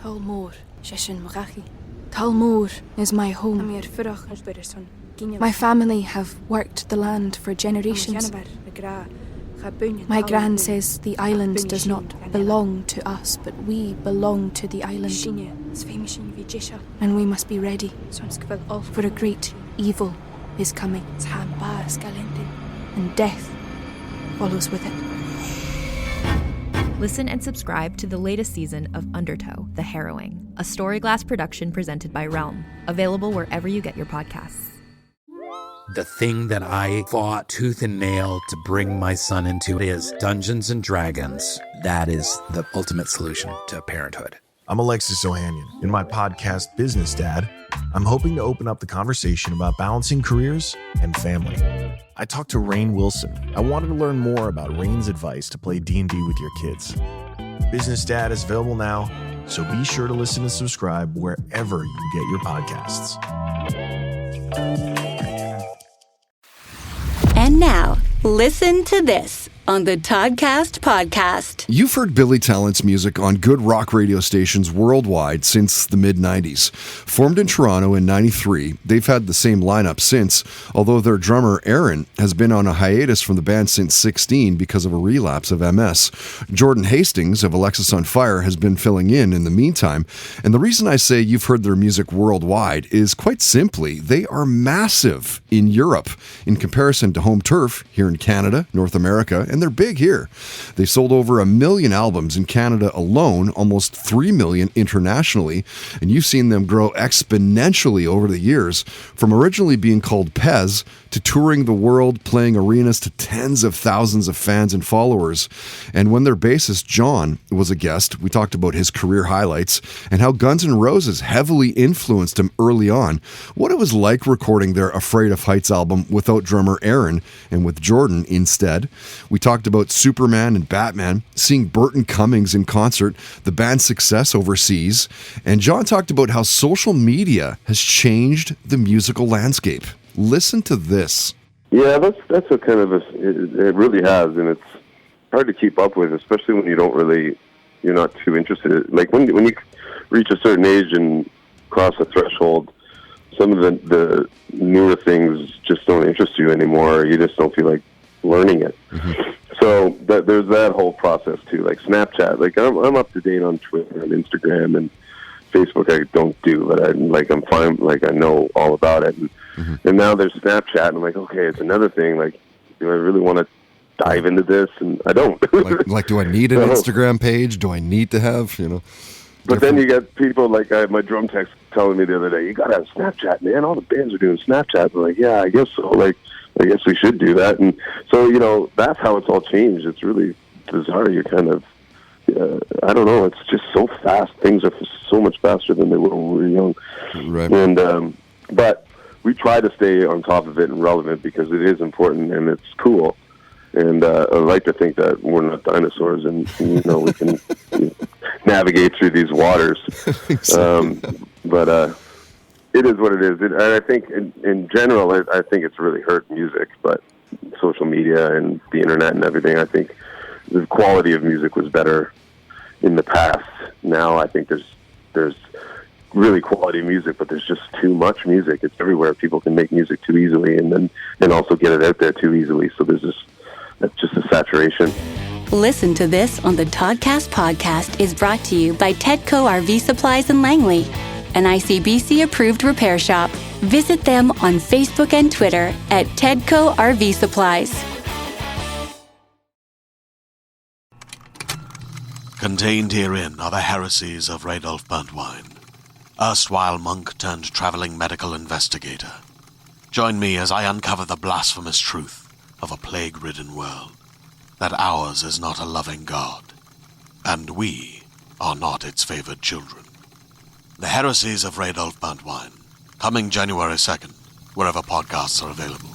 Talmor, Shishin Magachi. Talmor is my home. My family have worked the land for generations. My gran says the island does not belong to us, but we belong to the island. And we must be ready, for a great evil is coming, and death follows with it. Listen and subscribe to the latest season of Undertow, The Harrowing, a Storyglass production presented by Realm, available wherever you get your podcasts. The thing that I fought tooth and nail to bring my son into is Dungeons and Dragons. That is the ultimate solution to parenthood. I'm Alexis Ohanian. In my podcast, Business Dad, I'm hoping to open up the conversation about balancing careers and family. I talked to Rainn Wilson. I wanted to learn more about Rainn's advice to play D&D with your kids. Business Dad is available now, so be sure to listen and subscribe wherever you get your podcasts. And now, listen to this on the Toddcast podcast. You've heard Billy Talent's music on good rock radio stations worldwide since the mid-90s. Formed in Toronto in 93, they've had the same lineup since, although their drummer, Aaron, has been on a hiatus from the band since 16 because of a relapse of MS. Jordan Hastings of Alexis on Fire has been filling in the meantime. And the reason I say you've heard their music worldwide is quite simply, they are massive in Europe in comparison to home turf here in Canada, North America, and they're big here. They sold over 1 million albums in Canada alone, almost 3 million internationally, and you've seen them grow exponentially over the years, from originally being called Pez to touring the world, playing arenas to tens of thousands of fans and followers. And when their bassist John was a guest, we talked about his career highlights and how Guns N' Roses heavily influenced him early on, what it was like recording their Afraid of Heights album without drummer Aaron and with Jordan instead. We talked about Superman and Batman, seeing Burton Cummings in concert, the band's success overseas, and John talked about how social media has changed the musical landscape. Listen to this. Yeah, that's a kind of it really has, and it's hard to keep up with, especially when you're not too interested. Like when you reach a certain age and cross a threshold, some of the newer things just don't interest you anymore. You just don't feel like learning it. Mm-hmm. So there's that whole process too, like Snapchat. Like I'm up to date on Twitter and Instagram and Facebook. I don't do, but I'm fine. Like I know all about it. And now there's Snapchat, and I'm like, okay, it's another thing. Like, do I really want to dive into this? And I don't. like, do I need an Instagram page? Do I need to have, But then you get people like my drum tech telling me the other day, you got to have Snapchat, man. All the bands are doing Snapchat. I'm like, yeah, I guess so. Like, I guess we should do that. And so, that's how it's all changed. It's really bizarre. You're kind of, I don't know. It's just so fast. Things are so much faster than they were when we were young. Right. And, but we try to stay on top of it and relevant because it is important and it's cool. And I like to think that we're not dinosaurs and, we can navigate through these waters. But it is what it is. And I think in general, I think it's really hurt music, but social media and the internet and everything, I think the quality of music was better in the past. Now I think there's really quality music, but there's just too much music. It's everywhere. People can make music too easily and also get it out there too easily. So that's just a saturation. Listen to This on the Toddcast podcast is brought to you by Tedco RV Supplies in Langley, an ICBC-approved repair shop. Visit them on Facebook and Twitter at Tedco RV Supplies. Contained herein are the heresies of Radolf Burntwine, erstwhile monk turned traveling medical investigator. Join me as I uncover the blasphemous truth of a plague-ridden world, that ours is not a loving God, and we are not its favored children. The heresies of Radolf Burntwine, coming January 2nd, wherever podcasts are available.